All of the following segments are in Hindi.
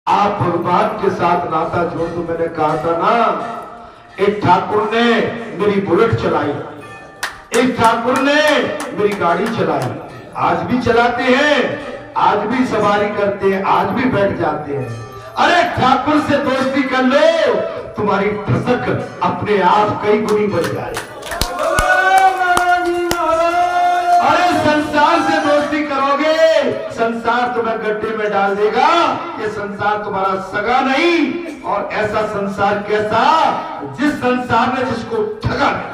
आप भगवान के साथ नाता जोड़ दो। मैंने कहा था ना, एक ठाकुर ने मेरी बुलेट चलाई, एक ठाकुर ने मेरी गाड़ी चलाई, आज भी चलाते हैं, आज भी सवारी करते हैं, आज भी बैठ जाते हैं। अरे ठाकुर से दोस्ती कर लो, तुम्हारी ठसक अपने आप कई गुनी बढ़ जाए। अरे संसार से दोस्ती करोगे, संसार तुम्हें गड्ढे में डाल देगा। ये संसार तुम्हारा सगा नहीं, और ऐसा संसार कैसा, जिस संसार ने जिसको ठगा नहीं।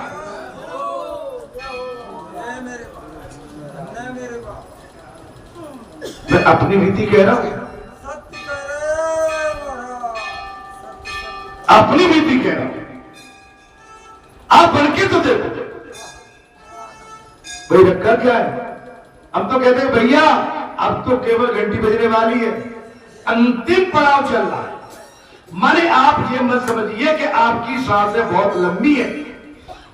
मैं अपनी रीति कह रहा हूं, अपनी रीति कह रहा हूं, आप बनके तो देखो भाई। रखा क्या है, हम तो कहते हैं भैया अब तो केवल घंटी बजने वाली है, अंतिम पड़ाव चल रहा है। माने आप ये मत समझिए कि आपकी सांसें बहुत लंबी है।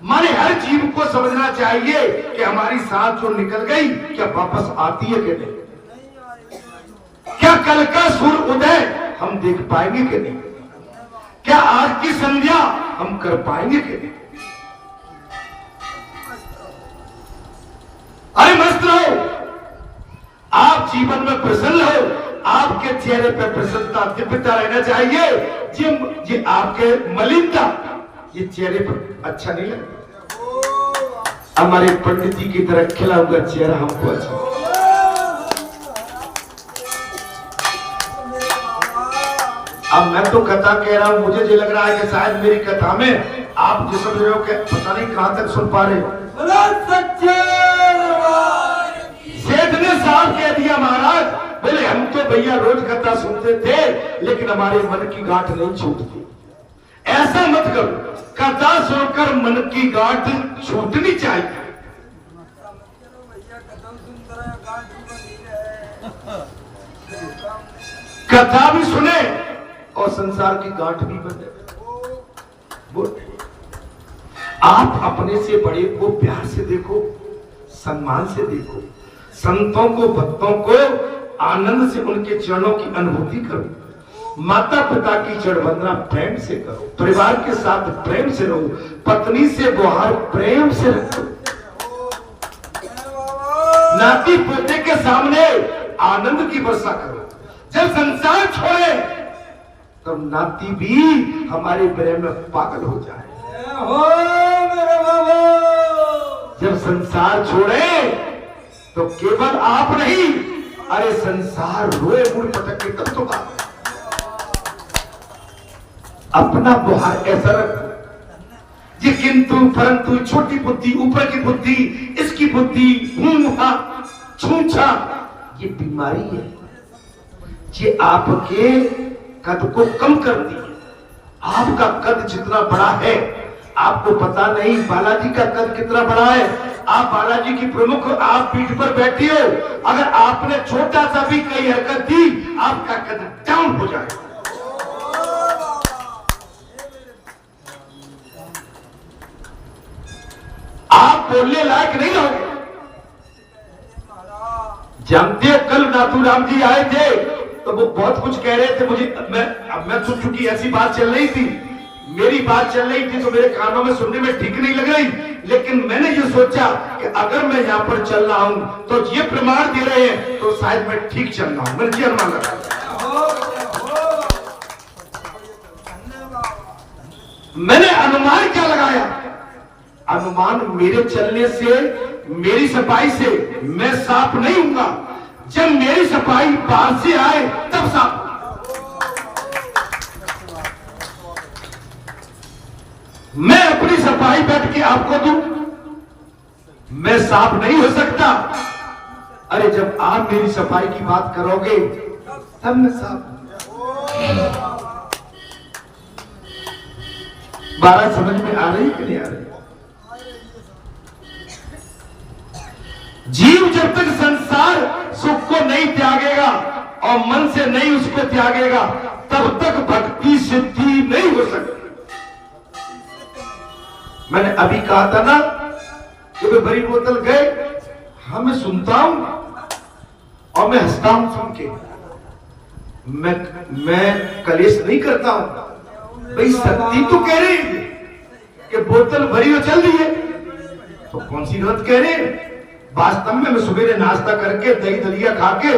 माने हर जीव को समझना चाहिए कि हमारी सांस जो निकल गई, क्या वापस आती है कि नहीं, क्या कल का सूर्य उदय हम देख पाएंगे कि नहीं, क्या आज की संध्या हम कर पाएंगे कि नहीं। अरे मस्त रहो, आप जीवन में प्रसन्न हो, आपके चेहरे पर प्रसन्नता दिव्यता रहना चाहिए। ये आपके मलिनता ये चेहरे पर अच्छा नहीं लगता। हमारे पंडित जी की तरह खिला हुआ चेहरा हमको अच्छा। अब मैं तो कथा कह रहा हूं, मुझे ये लग रहा है कि शायद मेरी कथा में आप जो समझ रहे हो कि पता नहीं कहां तक सुन पा रहे हो। सेठ ने साफ कह दिया महाराज, बोले हम तो भैया रोज कथा सुनते थे, लेकिन हमारे मन की गांठ नहीं छूटती। ऐसा मत करो, कथा सुनकर मन की गांठ छूटनी चाहिए। कथा भी सुने और संसार की गांठ भी बने। आप अपने से बड़े को प्यार से देखो, सम्मान से देखो, संतों को भक्तों को आनंद से उनके चरणों की अनुभूति करो, माता पिता की चरण वंदना प्रेम से करो, परिवार के साथ प्रेम से रहो, पत्नी से व्यवहार प्रेम से रखो, नाती पोते के सामने आनंद की वर्षा करो। जब संसार छोड़े तब नाती भी हमारे प्रेम में पागल हो जाए। जब संसार छोड़े तो केवल आप नहीं, अरे संसार रोए मुड़ पटके तब तो बात। अपना बुहार ऐसा रखो, ये किंतु परंतु, छोटी बुद्धि, ऊपर की बुद्धि, इसकी बुद्धि, छूछा, ये बीमारी है, ये आपके कद को कम करती है। आपका कद जितना बड़ा है, आपको पता नहीं बालाजी का कद कितना बड़ा है। आप बालाजी की प्रमुख, आप पीठ पर बैठी हो, अगर आपने छोटा सा भी कई हरकत दी, आपका कद डाउन हो जाएगा। आप बोलने लायक नहीं रहोगे। जानते हो कल नाथूराम जी आए थे तो वो बहुत कुछ कह रहे थे मुझे, मैं सुन चुकी, ऐसी बात चल रही थी, मेरी बात चल रही थी, तो मेरे कानों में सुनने में ठीक नहीं लग रही। लेकिन मैंने ये सोचा कि अगर मैं यहाँ पर चल रहा हूं तो ये प्रमाण दे रहे हैं तो शायद मैं ठीक चल रहा हूं। मैंने ये अनुमान लगाया। मैंने अनुमान क्या लगाया, अनुमान मेरे चलने से, मेरी सफाई से मैं साफ नहीं हूंगा। जब मेरी सफाई बाहर से आए तब साफ। मैं अपनी सफाई बैठ के आपको दूं, मैं साफ नहीं हो सकता। अरे जब आप मेरी सफाई की बात करोगे तब मैं साफ। बात समझ में आ रही कि नहीं आ रही। जीव जब तक संसार सुख को नहीं त्यागेगा और मन से नहीं उसको त्यागेगा, तब तक भक्ति सिद्धि नहीं हो सकती। मैंने अभी कहा था ना कि वे बड़ी बोतल गए, हाँ मैं सुनता हूं और मैं हंसता हूं सुन के। मैं कलेश नहीं करता हूं भाई। सत्ती तो कह रही कि बोतल भरी हो चल रही है, तो कौन सी गलत कह रहे हैं? वास्तव में मैं सुबह नाश्ता करके दही दलिया खा के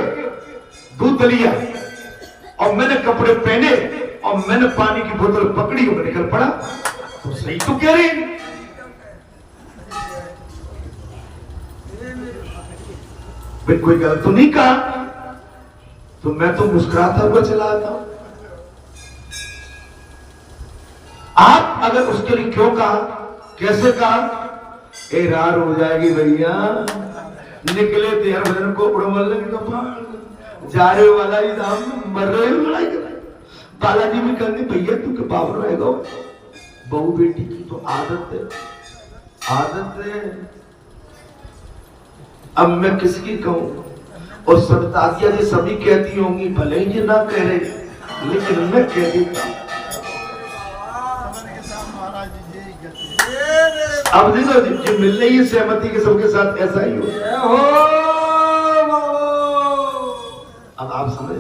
दूध दलिया और मैंने कपड़े पहने और मैंने पानी की बोतल पकड़ी और निकल पड़ा, तो सही तो कह रहे हैं। भाई कोई गलत तो नहीं कहा, तो मैं तो मुस्कुराता हुआ चला आता हूं। आप अगर उसके लिए क्यों कहा, कैसे कहा, ए रार हो जाएगी भैया, निकले तेहर भजन को उड़मल जा रहे वाला ही दाम मर रहे हो लड़ाई कर रहे। बालाजी भी कहते भैया तू के पावर रहेगा, बहू बेटी की तो आदत है, आदत है। अब मैं किसकी कहूं, और सब दादिया जी सभी कहती होंगी, भले ही ना कह रहे लेकिन मैं कह देता हूं। अब देखो जो मिल रही है सहमति के सबके साथ ऐसा ही हो। अब आप समझ,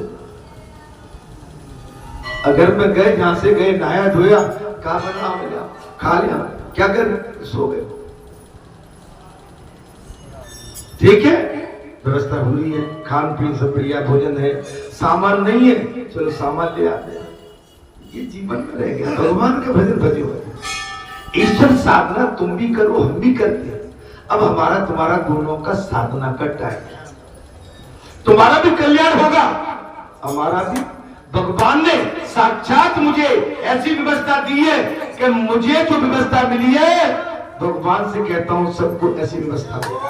अगर मैं गए जहां से गए नहाया धोया, कहा बना मिला, खा लिया, क्या कर, सो गए, ठीक है, व्यवस्था हो रही है, खान पीन सब बढ़िया, भोजन है, सामान नहीं है, चलो सामान ले आते हैं, ये जीवन में रह गया। भगवान के भजन भजे हुए, ईश्वर साधना तुम भी करो हम भी करते हैं। अब हमारा तुम्हारा दोनों का साधना का टाइम, तुम्हारा भी कल्याण होगा, हमारा भी। भगवान ने साक्षात मुझे ऐसी व्यवस्था दी है कि मुझे जो व्यवस्था मिली है, भगवान से कहता हूं सबको ऐसी व्यवस्था दो।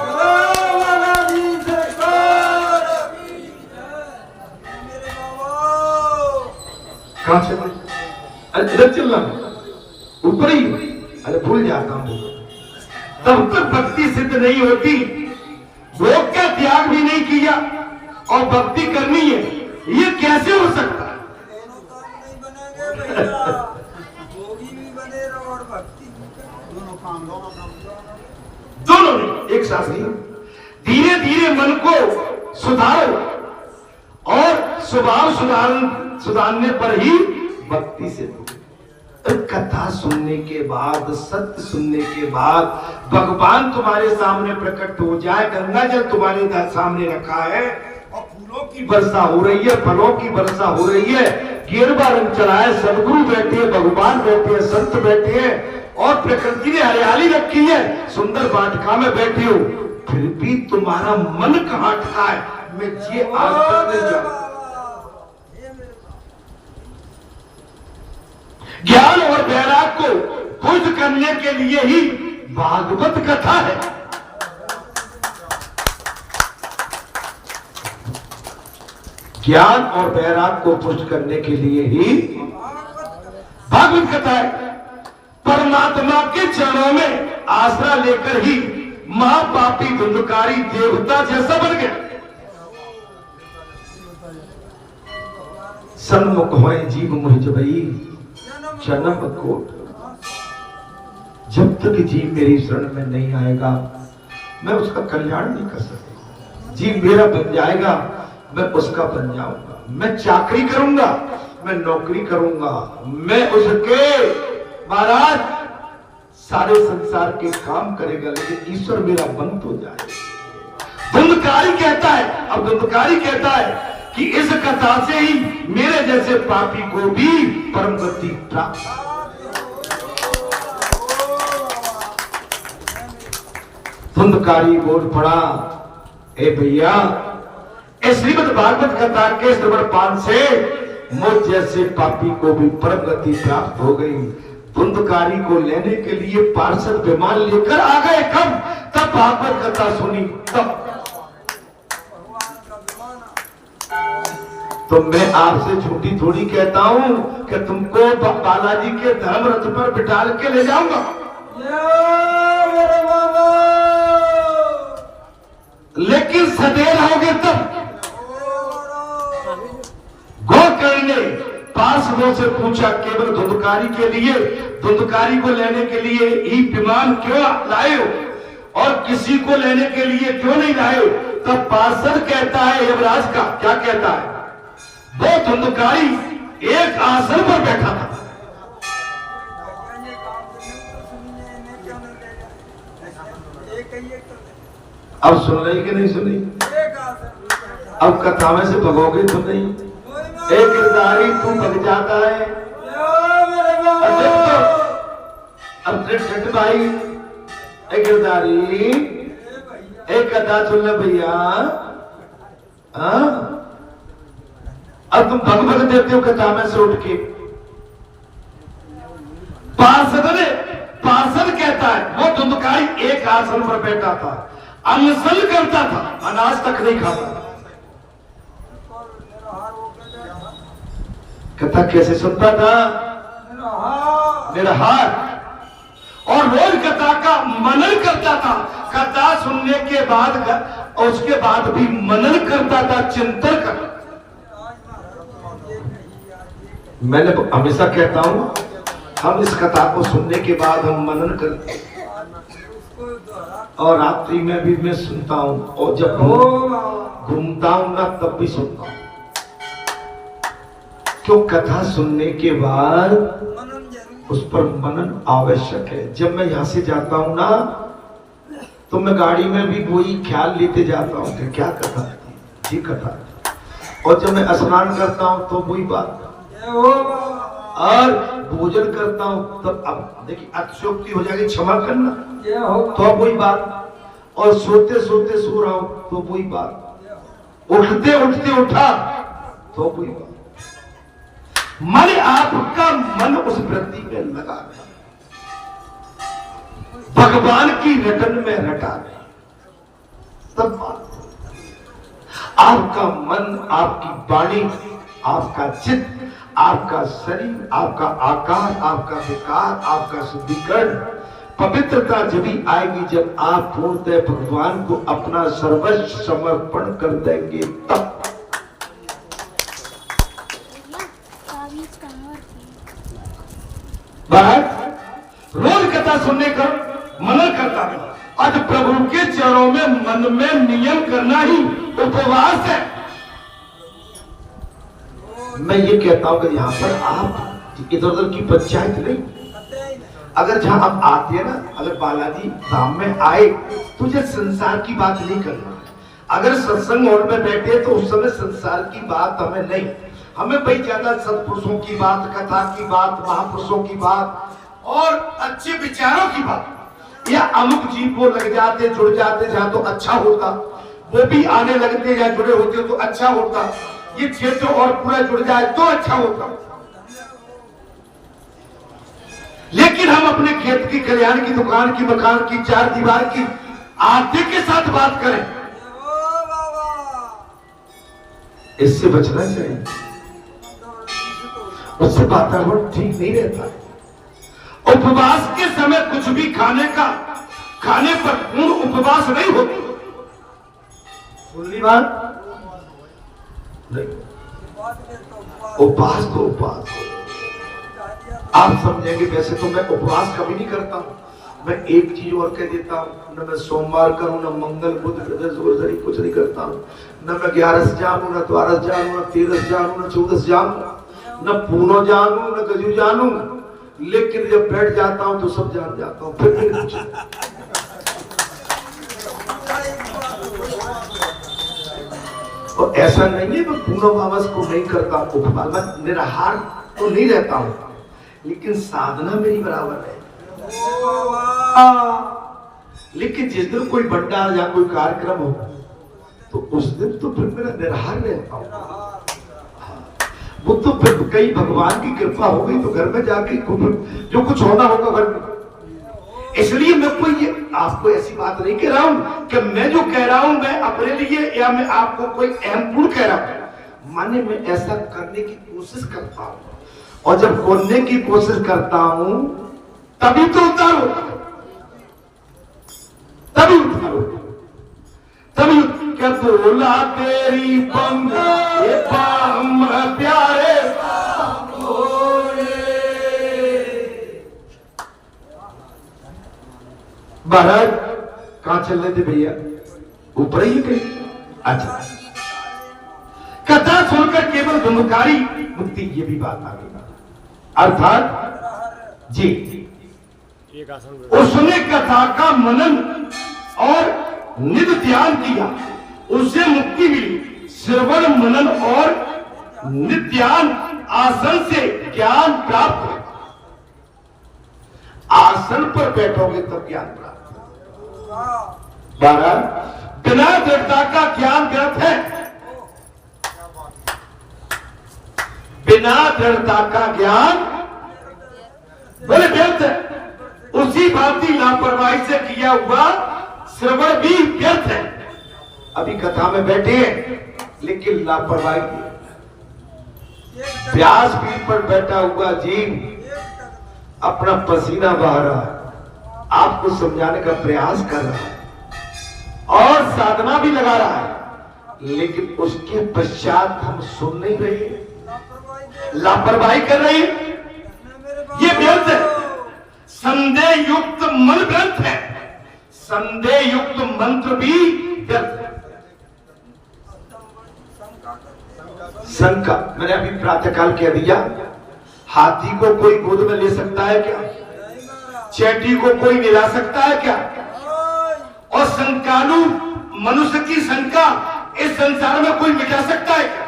कहां से अरे इधर चल रहा, ऊपर ही, अरे भूल जाता हूं। तब तक भक्ति सिद्ध नहीं होती, भोग का त्याग भी नहीं किया और भक्ति करनी है, ये कैसे हो सकता है? भोगी भी बने रहो और भक्ति दोनों काम, दोनों नहीं, एक साथ नहीं। धीरे धीरे मन को सुधारो और स्वभाव सुधारने पर ही भक्ति से दो। कथा सुनने के बाद, सत्य सुनने के बाद भगवान तुम्हारे सामने प्रकट हो जाए, गंगा जल तुम्हारे सामने रखा है और फूलों की वर्षा हो रही है, फलों की वर्षा हो रही है, गेरुआ रंग चला है, सदगुरु बैठे हैं, भगवान बैठे हैं, संत बैठे हैं और प्रकृति ने हरियाली रखी है, सुंदर वाटिका में बैठे हो, फिर भी तुम्हारा मन कहां अटका है? मैं ये आज तक नहीं जानता। ज्ञान और वैराग को बुद्ध करने के लिए ही भागवत कथा है। ज्ञान और वैराग को पुष्ट करने के लिए ही भागवत कथा है। परमात्मा के चरणों में आसरा लेकर ही महापापी धुंधकारी देवता जैसा बन गया। सन्मुख होए जीव मुझ जबई जन्म कोट। जब तक जीव मेरी शरण में नहीं आएगा मैं उसका कल्याण नहीं कर सकता। जीव मेरा बन जाएगा मैं उसका बन जाऊंगा। मैं चाकरी करूंगा, मैं नौकरी करूंगा, मैं उसके महाराज सारे संसार के काम करेगा, लेकिन ईश्वर मेरा बंद हो जाए। धुंधकारी कहता है, अब धुंधकारी कहता है कि इस कथा से ही मेरे जैसे पापी को भी परम गति प्राप्त। धुंधकारी बोल पड़ा, ए भैया इस श्रीमद् भागवत कथा के श्रवण पान से मुझ जैसे पापी को भी परम गति प्राप्त हो गई। धुंधकारी को लेने के लिए पार्षद विमान लेकर आ गए। कब? तब भागवत कथा सुनी तब। तो मैं आपसे झूठी थोड़ी कहता हूं कि तुमको बालाजी के धर्म रथ पर बिठा के ले जाऊंगा। लेकिन सदैव आओगे तब। गोकर्ण ने पार्षदों से पूछा, केवल धुंधकारी के लिए, धुंधकारी को लेने के लिए ही विमान क्यों लाए हो और किसी को लेने के लिए क्यों नहीं लाए हो? तब पार्षद कहता है यमराज का, क्या कहता है? वो धुंधकारी एक आसन पर बैठा था। ये काम तो नहीं तो सुनिए इन्हें क्यों नहीं ले जाए एक ही एक तो अब सुन रही कि नहीं सुनी? एक आसन अब कथा में से भगोगे तो नहीं। एक गिरधारी तू भग जाता है। अब ठट भाई एक गिरधारी एक कथा सुन ले भैया। हाँ? अब तुम भग भग देते हो कथा में से उठ के। पार्षद कहता है वो धुंधकारी एक आसन पर बैठा था, अनशन करता था, अनाज तक नहीं खाता। कथा कैसे सुनता था? निराहार। और रोज कथा का मनन करता था। कथा सुनने के बाद और उसके बाद भी मनन करता था, चिंतन करता। मैंने हमेशा कहता हूं हम इस कथा को सुनने के बाद हम मनन करते हैं और रात्रि में भी मैं सुनता हूं और जब घूमता हूं ना तब भी सुनता हूं। क्यों? कथा सुनने के बाद उस पर मनन आवश्यक है। जब मैं यहां से जाता हूं ना तो मैं गाड़ी में भी वही ख्याल लेते जाता हूं कि क्या कथा थी, ये कथा। और जब मैं स्नान करता हूं तो वही बात, और भोजन करता हूं तब अब देखिए अतिशयोक्ति हो जाएगी, क्षमा करना, तो वही बात। और सोते सोते सो रहा हूं तो वही बात, उठते उठते उठा तो वही बात। मन आपका मन उस वृत्ति में लगा है, भगवान की रटन में रटा है, तब बात। आपका मन, आपकी वाणी, आपका चित्त, आपका शरीर, आपका आकार, आपका विकार, आपका शुद्धिकरण, पवित्रता जब भी आएगी जब आप पूर्णतः भगवान को अपना सर्वस्व समर्पण कर देंगे तब। रोज कथा सुनने का मनन करता है। आज प्रभु के चरणों में मन में नियम करना ही उपवास है। मैं ये कहता हूं कि यहाँ पर आप इधर उधर की पंचायत नहीं। अगर जहां आप आते हैं ना, अगर बालाजी धाम में आए तुझे संसार की बात नहीं करना। अगर सत्संग हॉल में बैठे तो उस समय संसार की बात हमें नहीं, हमें भाई ज्यादा सत्पुरुषों की बात, कथा की बात, महापुरुषों की बात और अच्छे विचारों की बात। या अमुक जीव को लग जाते, जुड़ जाते जहां तो अच्छा होता, वो भी आने लगते या जुड़े होते तो अच्छा होता, ये क्षेत्र और पूरा जुड़ जाए तो अच्छा होता। लेकिन हम अपने खेत की, कल्याण की, दुकान की, मकान की, चार दीवार की आदि के साथ बात करें, इससे बचना चाहिए। उससे वातावरण ठीक नहीं रहता। उपवास के समय कुछ भी खाने पर पूर्ण उपवास नहीं होती। सुनली बात नहीं। उपवास तो उपवास आप समझेंगे। वैसे तो मैं उपवास कभी नहीं करता हूं। मैं एक चीज और कह देता हूं, न मैं सोमवार करूं, न मंगल बुध बृहस्पति कुछ नहीं करता हूं। न मैं 11 जानू, न 12 जानू, न 13 जानू, न 14 जानू, न पूनो जानू, न गजू जानू। लेकिन जब बैठ जाता हूं तो सब जान जाता हूं। फिर नहीं कुछ। और ऐसा नहीं है मैं पूर्णमावस को नहीं करता उपवास, मैं निराहार तो नहीं रहता हूं, लेकिन साधना मेरी बराबर है। लेकिन जिस दिन कोई भंडारा या कोई कार्यक्रम हो तो उस दिन तो फिर मेरा निराहार रहता हूं। वो तो फिर कहीं भगवान की कृपा हो गई तो घर में जाके जो कुछ होना होगा घर में। इसलिए मैं कोई आपको ऐसी बात नहीं कह रहा हूं कि मैं जो कह रहा हूं मैं अपने लिए या मैं आपको कोई अहम कह रहा हूं। माने मैं ऐसा करने की कोशिश करता हूं, और जब करने की कोशिश करता हूं तभी तो उद्धार होता है, तभी उद्धार होता है। तभी क्या बोला तेरी बंग ये पाम प्यारे महाराज कहां चल रहे थे भैया? ऊपर ही कहीं। अच्छा, कथा सुनकर केवल धुमकारी मुक्ति, ये भी बात आ गई। अर्थात जी उसने कथा का मनन और निध ध्यान किया, उसे मुक्ति मिली। श्रवण मनन और निध्यान आसन से ज्ञान प्राप्त है। आसन पर बैठोगे तब ज्ञान प्राप्त है। 12 बिना दृढ़ता का ज्ञान व्यर्थ है। बिना दृढ़ता का ज्ञान बोले व्यर्थ है। उसी भांति लापरवाही से किया हुआ श्रवण भी व्यर्थ है। अभी कथा में बैठे हैं लेकिन लापरवाही, व्यासपीठ पर बैठा हुआ जीव अपना पसीना बहा रहा है, आपको समझाने का प्रयास कर रहा है और साधना भी लगा रहा है, लेकिन उसके पश्चात हम सुन नहीं रहे, लापरवाही कर रहे हैं। ये व्यर्थ है। संदेह युक्त मन व्यर्थ है। संदेह युक्त मंत्र भी व्यर्थ है। शंका, मैंने अभी प्रातःकाल कह दिया, हाथी को कोई गोद में ले सकता है क्या? चैटी को कोई मिला सकता है क्या? और शंकालु मनुष्य की शंका इस संसार में कोई मिटा सकता है क्या?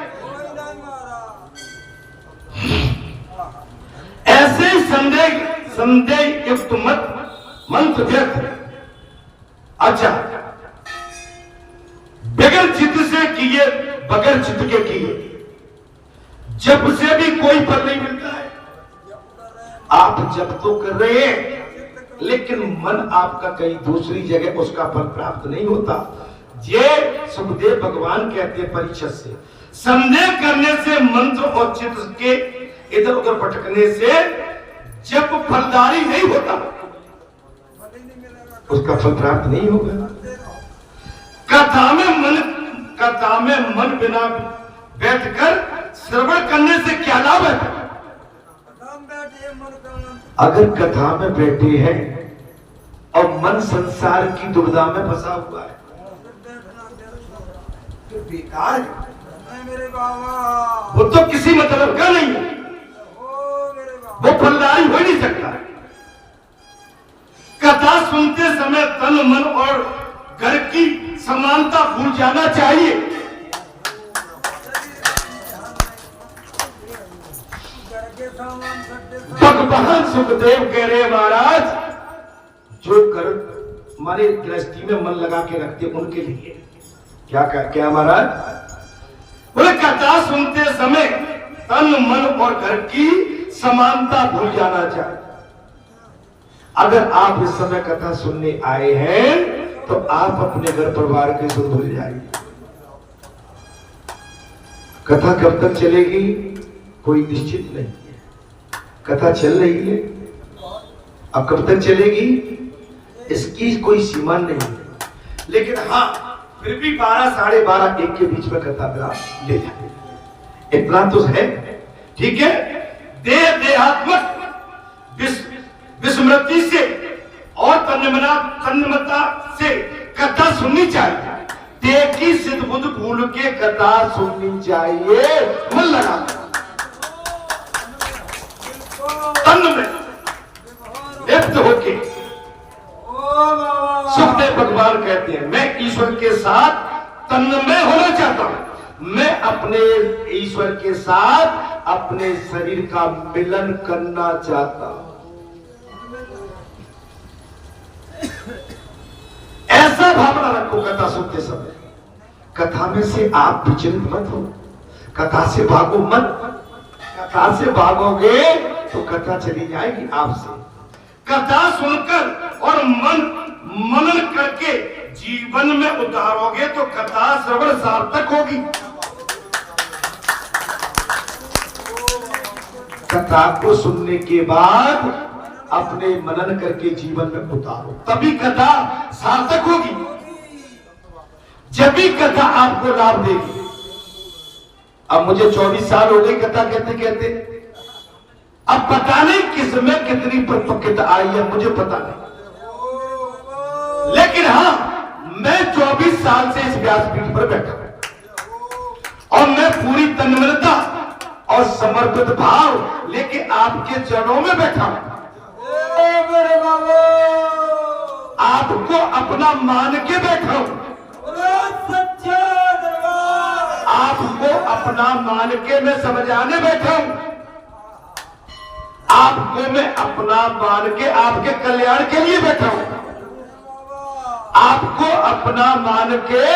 ऐसे संदेह युक्त मंत्र व्यर्थ है। अच्छा, बगैर चित्त से किए, बगैर चित्त के किए, जब से भी कोई फल नहीं मिलता है। आप जब तो कर रहे हैं लेकिन मन आपका कहीं दूसरी जगह उसका फल प्राप्त नहीं होता। ये सुखदेव भगवान कहते हैं परीक्षित से, संदेह करने से, मंत्र और चित्त के इधर उधर भटकने से जब फलदारी नहीं होता उसका फल प्राप्त नहीं होगा। कथा में मन बिना बैठकर श्रवण करने से क्या लाभ है? अगर कथा में बैठे हैं और मन संसार की दुविधा में फंसा हुआ है तो बेकार है। वो तो किसी मतलब का नहीं है, वो फलदारी हो नहीं सकता। कथा सुनते समय तन मन और घर की समानता भूल जाना चाहिए। भगवान सुखदेव कह रहे महाराज, जो कर हमारे दृष्टि में मन लगा के रखते उनके लिए क्या महाराज बोले, कथा सुनते समय तन मन और घर की समानता भूल जाना चाहिए। अगर आप इस समय कथा सुनने आए हैं तो आप अपने घर परिवार के सुख भूल जाइए। कथा कब तक चलेगी कोई निश्चित नहीं है। कथा चल रही है, अब कब तक चलेगी इसकी कोई सीमा नहीं है। लेकिन हाँ, फिर भी 12, साढ़े 12, 1 के बीच में कथा आप ले जाए, इतना तो है। ठीक है, देहात्मक विस्मृति से और तन्मयता से कथा सुननी चाहिए। देह की सिद्ध बुद्ध भूल के कथा सुननी चाहिए, मन लगा तन में व्यक्त होके। सुखदेव भगवान कहते हैं, मैं ईश्वर के साथ तन्मय होना चाहता हूं। मैं अपने ईश्वर के साथ अपने शरीर का मिलन करना चाहता हूं। ऐसा भावना रखो कथा सुनते समय। कथा में से आप विचलित मत हो, कथा से भागो मत। कथा से भागोगे तो कथा चली जाएगी आपसे। कथा सुनकर और मनन करके जीवन में उतारोगे तो कथा श्रवण सार्थक होगी। कथा को सुनने के बाद अपने मनन करके जीवन में उतारो, तभी कथा सार्थक होगी। जब भी कथा आपको लाभ देगी। अब मुझे 24 साल हो गई कथा कहते कहते, अब पता नहीं किसमें कितनी परिपक्वता आई है, मुझे पता नहीं। लेकिन हाँ, मैं 24 साल से इस व्यासपीठ पर बैठा हूं और मैं पूरी तन्मयता और समर्पित भाव लेके आपके चरणों में बैठा हूं। बड़े बाबा आपको अपना मान के बैठा हूं। सच्चा दरबार आपको अपना मान के मैं समझाने बैठा हूं। आपको मैं अपना मान के आपके कल्याण के लिए बैठा हूं। आपको अपना मान के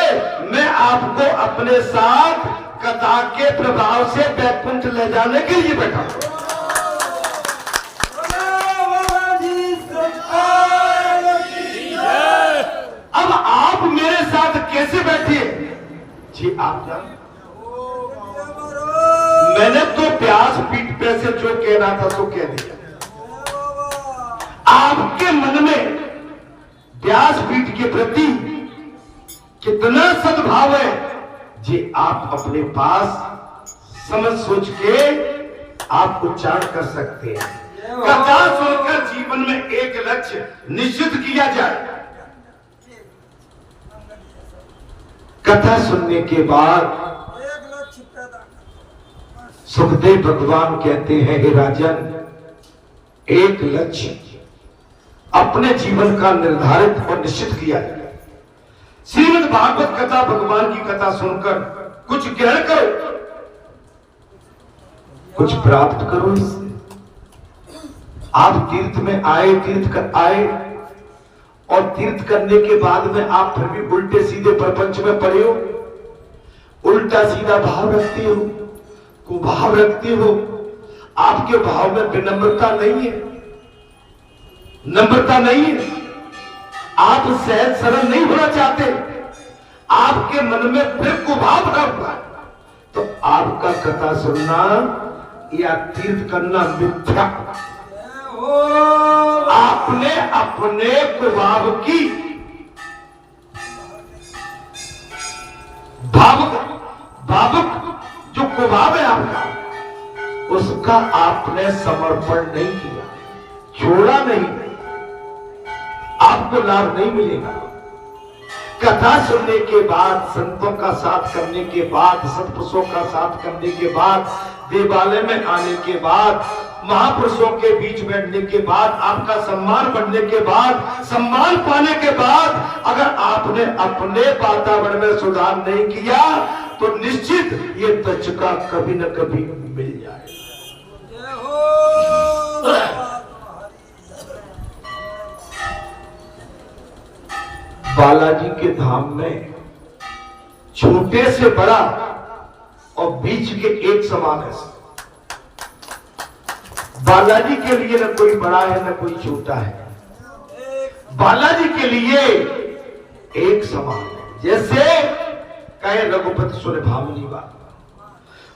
मैं आपको अपने साथ कथा के प्रभाव से बैकुंठ ले जाने के लिए बैठा हूं। अब आप मेरे साथ कैसे बैठे जी आप जान। मैंने तो प्यास पीठ पे से जो कहना था सो कह दिया। आपके मन में व्यासपीठ के प्रति कितना सद्भाव है जी आप अपने पास समझ सोच के आप उच्चारण कर सकते हैं। कथा सुनकर जीवन में एक लक्ष्य निश्चित किया जाए। कथा सुनने के बाद सुखदेव भगवान कहते हैं हे राजन, एक लक्ष्य अपने जीवन का निर्धारित और निश्चित किया जाए। श्रीमद् भागवत कथा भगवान की कथा सुनकर कुछ ग्रहण करो, कुछ प्राप्त करो इससे। आप तीर्थ में आए, तीर्थ कर आए और तीर्थ करने के बाद में आप फिर भी उल्टे सीधे प्रपंच में पड़े हो, उल्टा सीधा भाव रखते हो, कुभाव रखते हो। आपके भाव में विनम्रता नहीं है, नम्रता नहीं है। आप सहज सरल नहीं होना चाहते, आपके मन में फिर कुभाव भरा हुआ है। तो आपका कथा सुनना या तीर्थ करना मिथ्या। आपने अपने कुभाव की भावुक जो कुभाव है आपका, उसका आपने समर्पण नहीं किया, छोड़ा नहीं, आपको लाभ नहीं मिलेगा। कथा सुनने के बाद, संतों का साथ करने के बाद, सत्पुरुषों का साथ करने के बाद, देवालय में आने के बाद, महापुरुषों के बीच बैठने के बाद, आपका सम्मान बढ़ने के बाद, सम्मान पाने के बाद अगर आपने अपने वातावरण में सुधार नहीं किया तो निश्चित ये दचका कभी न कभी मिल जाए। बालाजी के धाम में छोटे से बड़ा और बीच के एक समान है। बालाजी के लिए न कोई बड़ा है न कोई छोटा है, बालाजी के लिए एक समान है। जैसे कहे रघुपति सुन भावनी बात,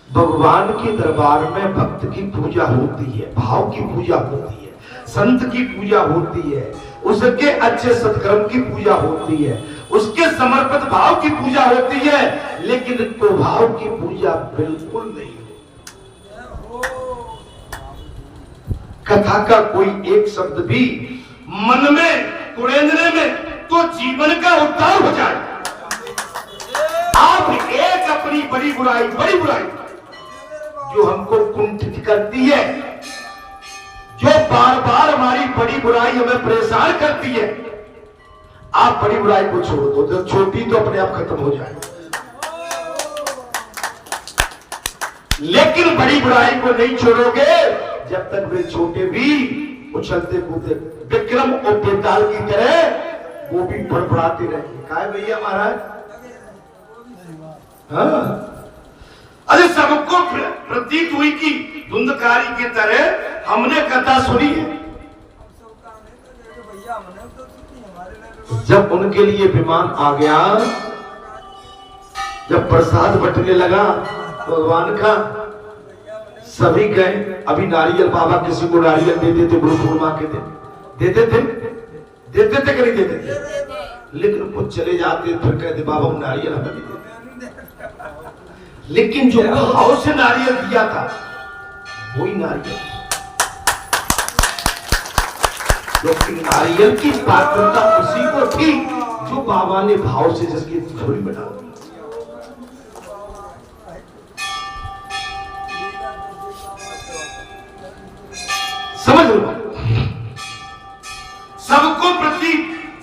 भगवान के दरबार में भक्त की पूजा होती है, भाव की पूजा होती है, संत की पूजा होती है, उसके अच्छे सत्कर्म की पूजा होती है, उसके समर्पित भाव की पूजा होती है, लेकिन कुभाव की पूजा बिल्कुल नहीं होती। कथा का कोई एक शब्द भी मन में कुरेंद्र में तो जीवन का उद्धार हो जाए। आप एक अपनी बड़ी बुराई जो हमको कुंठित करती है, जो बार बार हमारी बड़ी बुराई हमें परेशान करती है, आप बड़ी बुराई को छोड़ दो, जब छोटी तो अपने आप खत्म हो जाए। लेकिन बड़ी बुराई को नहीं छोड़ोगे जब तक वे छोटे भी उछलते कूदते विक्रम और बेताल की तरह वो भी बड़बड़ाते रहेंगे। काय भैया महाराज, हाँ अरे सबको प्रतीत हुई कि धुंधकारी की तरह हमने कथा सुनी है। जब उनके लिए विमान आ गया, जब प्रसाद बटने लगा भगवान का, सभी गए। अभी नारियल, बाबा किसी को नारियल दे देते, गुरु पूर्णिमा के दिन देते थे कि नहीं देते थे, लेकिन कुछ चले जाते फिर कहते बाबा नारियल हमें नहीं देते। लेकिन जो भाव से नारियल दिया था वही नारियल, क्योंकि नारियल की पात्रता उसी को थी जो बाबा ने भाव से जिसकी झोली बना दी। लो,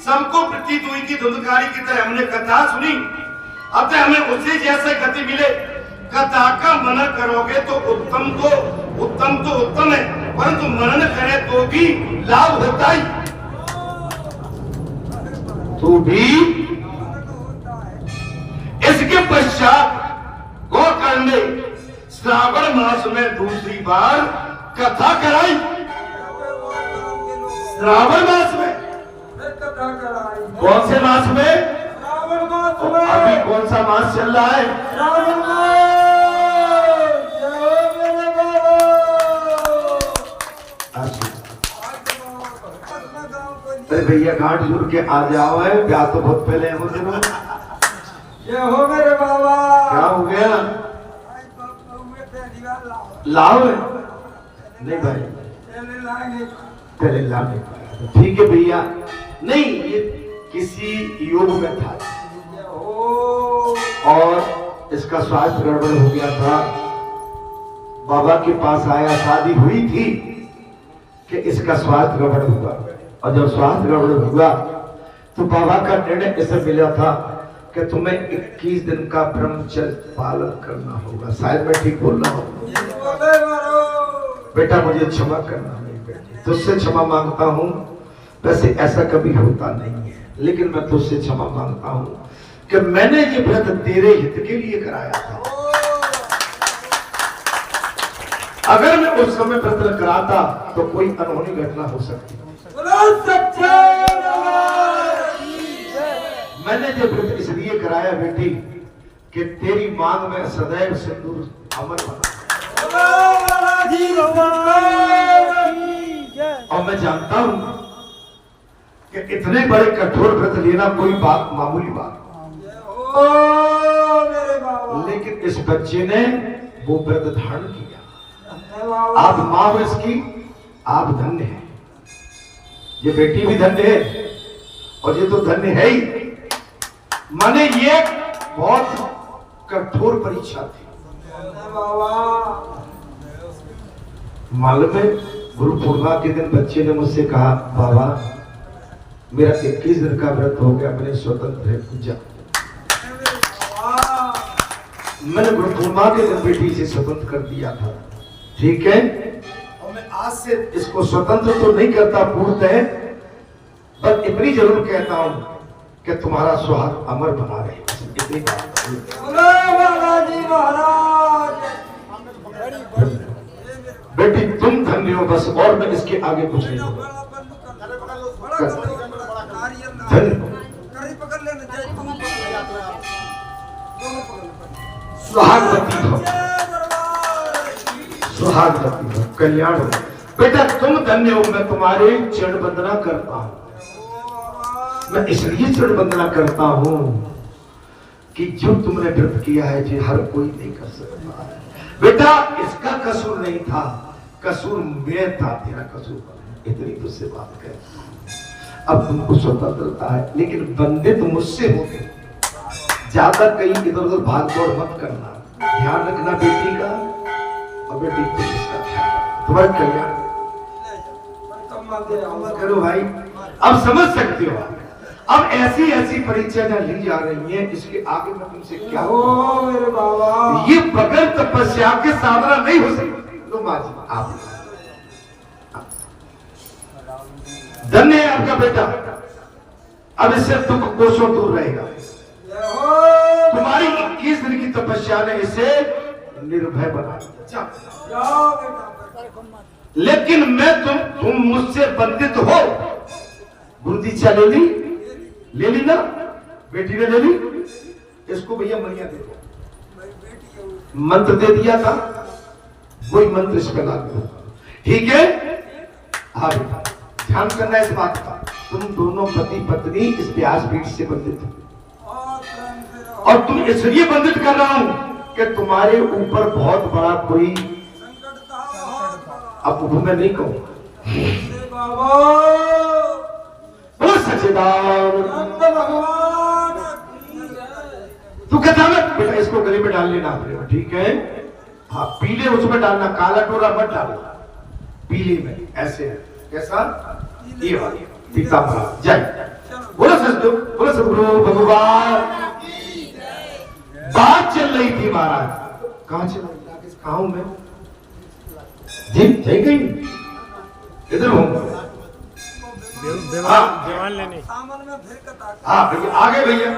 सबको प्रतीत हुई कि धुंधकारी की तरह हमने कथा सुनी, अतः हमें उसी जैसे गति मिले। कथा का मनन करोगे तो उत्तम है, परंतु मनन करे तो भी लाभ होता ही। तो भी इसके पश्चात गोकर्ण ने श्रावण मास में दूसरी बार कथा कराई। श्रावण मास में कथा कराई। कौन से मास में? श्रावण मास में। अभी कौन सा मास चल रहा है? श्रावण मास। जय मेरे बाबा। अरे भैया घाट जुड़ के आ जाओ, है ब्याह तो बहुत पहले है। दिनों जय हो मेरे बाबा। क्या हो गया? लाओ नहीं भाई, पहले लाने ठीक है भैया। नहीं, ये किसी योग में था और इसका स्वास्थ्य गड़बड़ हो गया था। बाबा के पास आया, शादी हुई थी कि इसका स्वास्थ्य गड़बड़ हुआ, और जब स्वास्थ्य गड़बड़ हुआ तो बाबा का निर्णय ऐसा मिला था कि तुम्हें 21 दिन का ब्रह्मचर्य पालन करना होगा। शायद मैं ठीक बोल रहा हूँ। बेटा मुझे क्षमा करना, नहीं बेटे तुझसे क्षमा मांगता हूँ। वैसे ऐसा कभी होता नहीं है, लेकिन मैं तुझसे क्षमा मांगता हूँ कि मैंने ये व्रत तेरे हित के लिए कराया था। अगर मैं उस समय व्रत न कराता तो कोई अनहोनी घटना हो सकती। मैंने ये व्रत इसलिए कराया बेटी कि तेरी मांग में सदैव सिंदूर अमर बना। और मैं जानता हूं कि इतने बड़े कठोर व्रत लेना कोई बात मामूली बात, लेकिन इस बच्चे ने वो व्रत धारण किया। आप मां हो इसकी, आप धन्य हैं। ये बेटी भी धन्य है और ये तो धन्य है ही। माने ये बहुत कठोर परीक्षा थी। मालूम है, गुरु पूर्णिमा के दिन बच्चे ने मुझसे कहा, बाबा मेरा 21 दिन का व्रत हो गया, मैंने स्वतंत्र है पूजा। मैंने गुरु पूर्णिमा के दिन बेटी से स्वतंत्र कर दिया था, ठीक है। और मैं आज से इसको स्वतंत्र तो नहीं करता पूर्ण है, बस इतनी जरूर कहता हूं कि तुम्हारा सुहाग अमर बना रहे। इतनी बात बेटी तुम धन्य हो बस, और मैं इसके आगे कुछ नहीं होगा। सुहागवती हो, सुहागवती हो, कल्याण हो। बेटा तुम धन्य हो, मैं तुम्हारे चरण वंदना करता हूं। मैं इसलिए चरण वंदना करता हूं कि जो तुमने व्रत किया है जी हर कोई नहीं कर सकता। बेटा इसका कसूर नहीं था, कसूर मैं था, तेरा कसूर इतनी तुझसे बात कर। अब तुमको स्वतंत्रता है, लेकिन बंदे तो मुझसे हो गए। ज्यादा कहीं इधर उधर भाग दौड़ मत करना, ध्यान रखना बेटी का, और बेटी को इसका ध्यान, तुम्हारा कल्याण करो भाई। अब समझ सकते हो, अब ऐसी ऐसी परीक्षाएं ली जा रही हैं, इसके आगे मैं तुमसे क्या हो मेरे बाबा, ये बगैर तपस्या के साधना नहीं हो सकती। तो माँ जी आप धन्य है आपका बेटा, अब इससे दुख कोसों दूर रहेगा। तुम्हारी 21 दिन की तपस्या ने इसे निर्भय बना दिया। लेकिन मैं तुम मुझसे बंधित हो। गुरु दीक्षा ले ली ना, बेटी ने ले ली। इसको भैया मनिया दे दो, मंत्र दे दिया था, वही मंत्र इस पर लागू होगा, ठीक है। हाँ बेटा ध्यान करना इस बात का, तुम दोनों पति पत्नी इस व्यासपीठ से बंधित हो, और तुम इसलिए बंधित कर रहा हूं कि तुम्हारे ऊपर बहुत बड़ा कोई, अब मैं नहीं कहूंगा, सच्चिदानंद भगवान तू कहता है बेटा इसको गले में डाल लेना, ठीक है। हाँ पीले उसमें डालना, काला टोरा मत डालना, पीले में ऐसे है। कैसा? ये वाला पीताम्बर। जय बोलो सदगुरु, बोलो सदगुरु भगवान। बात चल रही थी महाराज, कहां चल रही? कहा हूं मैं जी? जय गई इधर हूं। दीवान लेने सामन में फिर कथा हाँ भैया आगे भैया।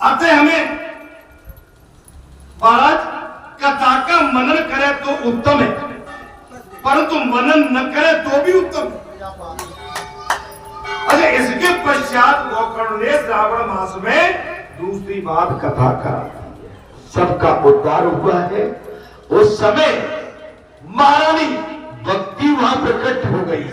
अब से हमें महाराज कथा का मनन करे तो उत्तम है, परंतु मनन न करे तो भी उत्तम है। अच्छा, इसके पश्चात गोकर्ण ने श्रावण मास में दूसरी बात कथा करा, सबका उद्धार हुआ है। उस समय महारानी भक्ति वहां प्रकट हो गई।